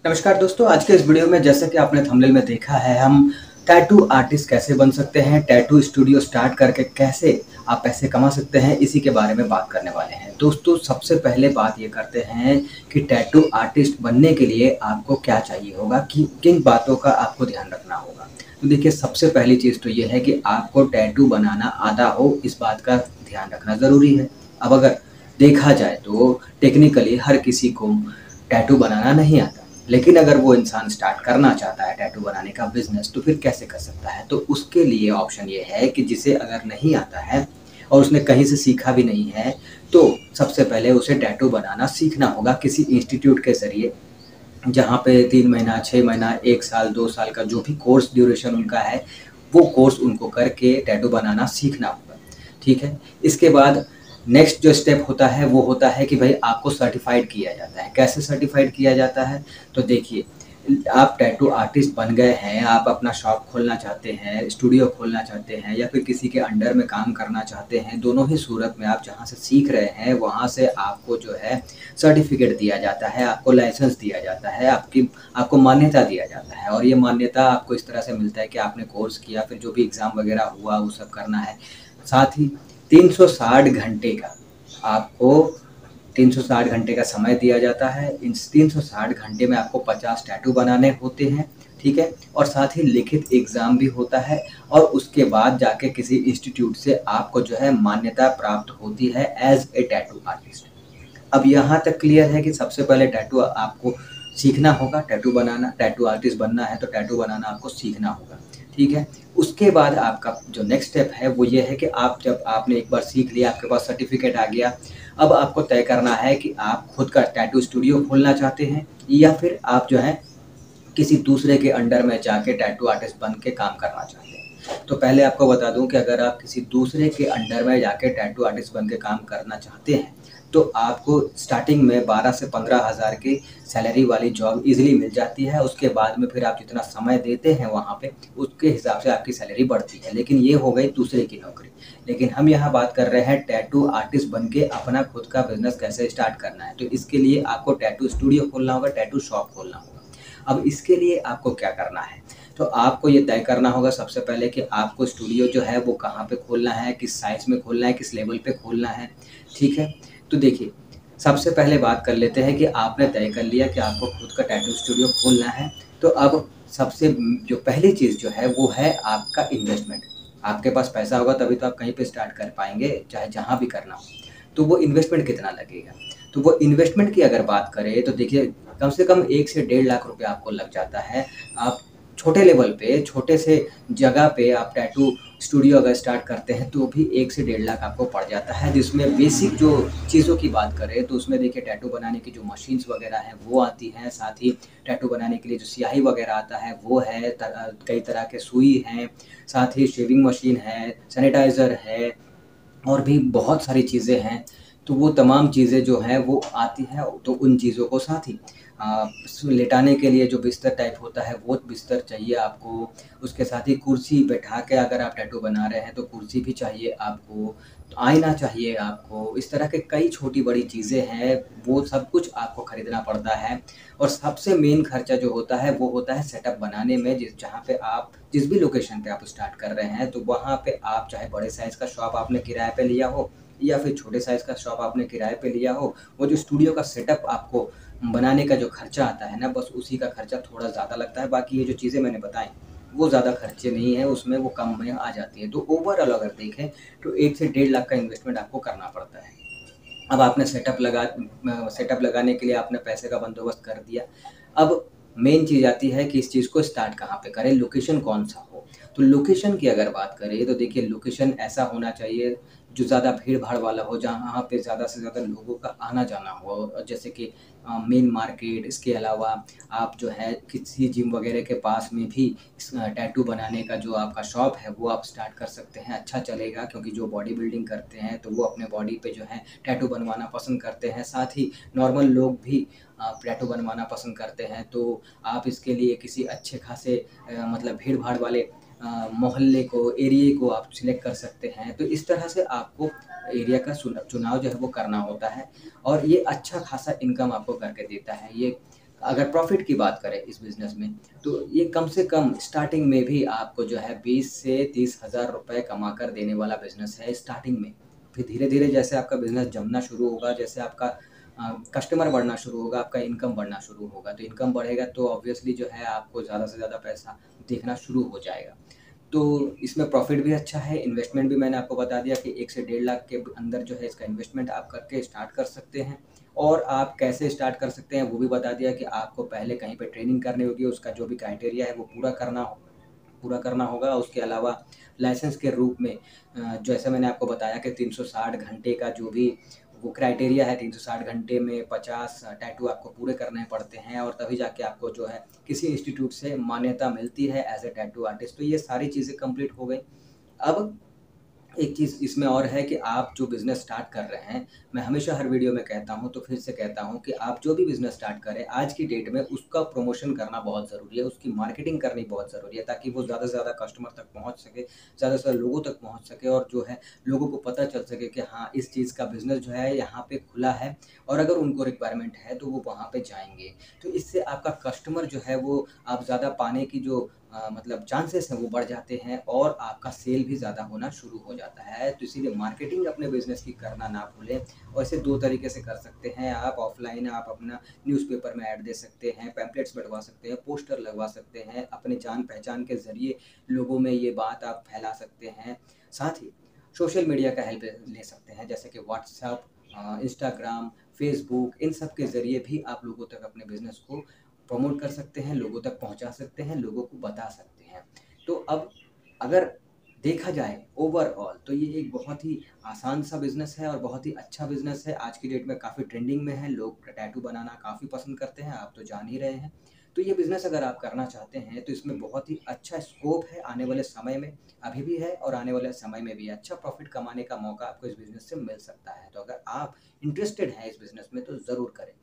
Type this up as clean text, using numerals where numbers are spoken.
नमस्कार दोस्तों, आज के इस वीडियो में जैसा कि आपने थंबनेल में देखा है, हम टैटू आर्टिस्ट कैसे बन सकते हैं, टैटू स्टूडियो स्टार्ट करके कैसे आप पैसे कमा सकते हैं, इसी के बारे में बात करने वाले हैं। दोस्तों, सबसे पहले बात ये करते हैं कि टैटू आर्टिस्ट बनने के लिए आपको क्या चाहिए होगा, कि किन बातों का आपको ध्यान रखना होगा। तो देखिए, सबसे पहली चीज़ तो ये है कि आपको टैटू बनाना आता हो, इस बात का ध्यान रखना ज़रूरी है। अब अगर देखा जाए तो टेक्निकली हर किसी को टैटू बनाना नहीं आता। लेकिन अगर वो इंसान स्टार्ट करना चाहता है टैटू बनाने का बिज़नेस, तो फिर कैसे कर सकता है? तो उसके लिए ऑप्शन ये है कि जिसे अगर नहीं आता है और उसने कहीं से सीखा भी नहीं है, तो सबसे पहले उसे टैटू बनाना सीखना होगा किसी इंस्टीट्यूट के ज़रिए, जहाँ पे 3 महीना, 6 महीना, 1 साल, 2 साल का जो भी कोर्स ड्यूरेशन उनका है, वो कोर्स उनको करके टैटू बनाना सीखना होगा, ठीक है? इसके बाद नेक्स्ट जो स्टेप होता है, वो होता है कि भई आपको सर्टिफ़ाइड किया जाता है। कैसे सर्टिफ़ाइड किया जाता है? तो देखिए, आप टैटू आर्टिस्ट बन गए हैं, आप अपना शॉप खोलना चाहते हैं, स्टूडियो खोलना चाहते हैं या फिर किसी के अंडर में काम करना चाहते हैं, दोनों ही सूरत में आप जहाँ से सीख रहे हैं, वहाँ से आपको जो है सर्टिफ़िकेट दिया जाता है, आपको लाइसेंस दिया जाता है, आपको मान्यता दिया जाता है और ये मान्यता आपको इस तरह से मिलता है कि आपने कोर्स किया, फिर जो भी एग्ज़ाम वग़ैरह हुआ, वो सब करना है। साथ ही 360 घंटे का आपको 360 घंटे का समय दिया जाता है। इन 360 घंटे में आपको 50 टैटू बनाने होते हैं, ठीक है? और साथ ही लिखित एग्ज़ाम भी होता है और उसके बाद जाके किसी इंस्टीट्यूट से आपको जो है मान्यता प्राप्त होती है एज़ ए टैटू आर्टिस्ट। अब यहाँ तक क्लियर है कि सबसे पहले टैटू आपको सीखना होगा, टैटू बनाना, टैटू आर्टिस्ट बनना है तो टैटू बनाना आपको सीखना होगा, ठीक है? उसके बाद आपका जो नेक्स्ट स्टेप है वो ये है कि आप जब आपने एक बार सीख लिया, आपके पास सर्टिफ़िकेट आ गया, अब आपको तय करना है कि आप खुद का टैटू स्टूडियो खोलना चाहते हैं या फिर आप जो है किसी दूसरे के अंडर में जाके टैटू आर्टिस्ट बन के काम करना चाहते हैं। तो पहले आपको बता दूँ कि अगर आप किसी दूसरे के अंडर में जाके टैटू आर्टिस्ट बन के काम करना चाहते हैं, तो आपको स्टार्टिंग में 12 से 15 हज़ार की सैलरी वाली जॉब ईज़िली मिल जाती है। उसके बाद में फिर आप जितना समय देते हैं वहाँ पे, उसके हिसाब से आपकी सैलरी बढ़ती है। लेकिन ये हो गई दूसरे की नौकरी। लेकिन हम यहाँ बात कर रहे हैं टैटू आर्टिस्ट बन के अपना खुद का बिज़नेस कैसे स्टार्ट करना है। तो इसके लिए आपको टैटू स्टूडियो खोलना होगा, टैटू शॉप खोलना होगा। अब इसके लिए आपको क्या करना है? तो आपको ये तय करना होगा सबसे पहले कि आपको स्टूडियो जो है वो कहाँ पे खोलना है, किस साइज़ में खोलना है, किस लेवल पे खोलना है, ठीक है? तो देखिए, सबसे पहले बात कर लेते हैं कि आपने तय कर लिया कि आपको खुद का टैटू स्टूडियो खोलना है, तो अब सबसे जो पहली चीज़ जो है वो है आपका इन्वेस्टमेंट। आपके पास पैसा होगा तभी तो आप कहीं पे स्टार्ट कर पाएँगे, चाहे जहाँ भी करना हो। तो वो इन्वेस्टमेंट कितना लगेगा? तो वो इन्वेस्टमेंट की अगर बात करें तो देखिए, कम से कम 1 से डेढ़ लाख रुपए आपको लग जाता है। आप छोटे लेवल पे, छोटे से जगह पे आप टैटू स्टूडियो अगर स्टार्ट करते हैं तो भी 1 से डेढ़ लाख आपको पड़ जाता है, जिसमें बेसिक जो चीज़ों की बात करें तो उसमें देखिए टैटू बनाने की जो मशीन्स वगैरह हैं वो आती हैं, साथ ही टैटू बनाने के लिए जो स्याही वगैरह आता है वो है, कई तरह के सुई हैं, साथ ही शेविंग मशीन है, सैनिटाइज़र है और भी बहुत सारी चीज़ें हैं। तो वो तमाम चीज़ें जो हैं वो आती हैं, तो उन चीज़ों को साथ ही लेटाने के लिए जो बिस्तर टाइप होता है वो बिस्तर चाहिए आपको। उसके साथ ही कुर्सी बैठा के अगर आप टैटू बना रहे हैं तो कुर्सी भी चाहिए आपको, तो आईना चाहिए आपको। इस तरह के कई छोटी-बड़ी चीज़ें हैं, वो सब कुछ आपको खरीदना पड़ता है। और सबसे मेन खर्चा जो होता है वो होता है सेटअप बनाने में, जहाँ पे आप जिस भी लोकेशन पे आप स्टार्ट कर रहे हैं, तो वहाँ पे आप चाहे बड़े साइज़ का शॉप आपने किराए पे लिया हो या फिर छोटे साइज़ का शॉप आपने किराए पे लिया हो, वो जो स्टूडियो का सेटअप आपको बनाने का जो खर्चा आता है ना, बस उसी का खर्चा थोड़ा ज़्यादा लगता है। बाकी ये जो चीज़ें मैंने बताई, वो ज़्यादा खर्चे नहीं हैं, उसमें वो कम में आ जाती हैं। तो ओवरऑल अगर देखें, तो 1 से डेढ़ लाख का इन्वेस्टमेंट आपको करना पड़ता है। अब आपने सेटअप लगाने के लिए आपने पैसे का बंदोबस्त कर दिया। अब मेन चीज़ आती है कि इस चीज़ को स्टार्ट कहाँ पे करें, लोकेशन कौन-सा हो। तो लोकेशन की अगर बात करें तो देखिए, लोकेशन ऐसा होना चाहिए जो ज़्यादा भीड़-भाड़ वाला हो, जहाँ पे ज़्यादा से ज़्यादा लोगों का आना-जाना हो। जैसे कि मेन मार्केट, इसके अलावा आप जो है किसी जिम वगैरह के पास में भी टैटू बनाने का जो आपका शॉप है वो आप स्टार्ट कर सकते हैं। अच्छा चलेगा, क्योंकि जो बॉडी बिल्डिंग करते हैं तो वो अपने बॉडी पे जो है टैटू बनवाना पसंद करते हैं। साथ ही नॉर्मल लोग भी टैटू बनवाना पसंद करते हैं। तो आप इसके लिए किसी अच्छे खासे मतलब भीड़-भाड़ वाले मोहल्ले को, एरिये को आप सिलेक्ट कर सकते हैं। तो इस तरह से आपको एरिया का चुनाव जो है वो करना होता है और ये अच्छा खासा इनकम आपको करके देता है। ये अगर प्रॉफ़िट की बात करें इस बिज़नेस में, तो ये कम से कम स्टार्टिंग में भी आपको जो है 20 से 30,000 रुपए कमा कर देने वाला बिज़नेस है स्टार्टिंग में। फिर धीरे-धीरे जैसे आपका बिज़नेस जमना शुरू होगा, जैसे आपका कस्टमर बढ़ना शुरू होगा, आपका इनकम बढ़ना शुरू होगा। तो इनकम बढ़ेगा तो ऑब्वियसली जो है आपको ज़्यादा से ज़्यादा पैसा दिखना शुरू हो जाएगा। तो इसमें प्रॉफ़िट भी अच्छा है, इन्वेस्टमेंट भी मैंने आपको बता दिया कि 1 से डेढ़ लाख के अंदर जो है इसका इन्वेस्टमेंट आप करके स्टार्ट कर सकते हैं। और आप कैसे स्टार्ट कर सकते हैं वो भी बता दिया कि आपको पहले कहीं पे ट्रेनिंग करनी होगी, उसका जो भी क्राइटेरिया है वो पूरा करना होगा। उसके अलावा लाइसेंस के रूप में जैसे मैंने आपको बताया कि 360 घंटे का जो भी वो क्राइटेरिया है, 360 घंटे में 50 टैटू आपको पूरे करने पड़ते हैं और तभी जाके आपको जो है किसी इंस्टीट्यूट से मान्यता मिलती है एज़ अ टैटू आर्टिस्ट। तो ये सारी चीज़ें कंप्लीट हो गई। अब एक चीज़ इसमें और है कि आप जो बिज़नेस स्टार्ट कर रहे हैं, मैं हमेशा हर वीडियो में कहता हूँ, तो फिर से कहता हूँ कि आप जो भी बिज़नेस स्टार्ट करें, आज की डेट में उसका प्रमोशन करना बहुत ज़रूरी है, उसकी मार्केटिंग करनी बहुत ज़रूरी है, ताकि वो ज़्यादा से ज़्यादा कस्टमर तक पहुँच सके, ज़्यादा से ज़्यादा लोगों तक पहुँच सके और जो है, लोगों को पता चल सके कि हाँ, इस चीज़ का बिज़नेस जो है यहाँ पे खुला है और अगर उनको रिक्वायरमेंट है, तो वो वहाँ पे जाएँगे। तो इससे आपका कस्टमर जो है, वो आप ज़्यादा पाने की जो मतलब चांसेस हैं वो बढ़ जाते हैं और आपका सेल भी ज़्यादा होना शुरू हो जाता है। तो इसीलिए मार्केटिंग अपने बिज़नेस की करना ना भूलें और इसे 2 तरीके से कर सकते हैं आप। ऑफ़लाइन आप अपना न्यूज़पेपर में ऐड दे सकते हैं, पैम्पलेट्स बँटवा सकते हैं, पोस्टर लगवा सकते हैं, अपने जान-पहचान के ज़रिए लोगों में ये बात आप फैला सकते हैं। साथ ही सोशल मीडिया का हेल्प ले सकते हैं, जैसे कि व्हाट्सएप, इंस्टाग्राम, फ़ेसबुक, इन सब के ज़रिए भी आप लोगों तक अपने बिज़नेस को प्रमोट कर सकते हैं, लोगों तक पहुँचा सकते हैं, लोगों को बता सकते हैं। तो अब अगर देखा जाए ओवरऑल तो ये एक बहुत ही आसान सा बिज़नेस है और बहुत ही अच्छा बिज़नेस है। आज की डेट में काफ़ी ट्रेंडिंग में है, लोग टैटू बनाना काफ़ी पसंद करते हैं, आप तो जान ही रहे हैं। तो ये बिज़नेस अगर आप करना चाहते हैं तो इसमें बहुत ही अच्छा स्कोप है आने वाले समय में, अभी भी है और आने वाले समय में भी है। अच्छा प्रॉफ़िट कमाने का मौका आपको इस बिज़नेस से मिल सकता है। तो अगर आप इंटरेस्टेड हैं इस बिज़नेस में तो ज़रूर करें।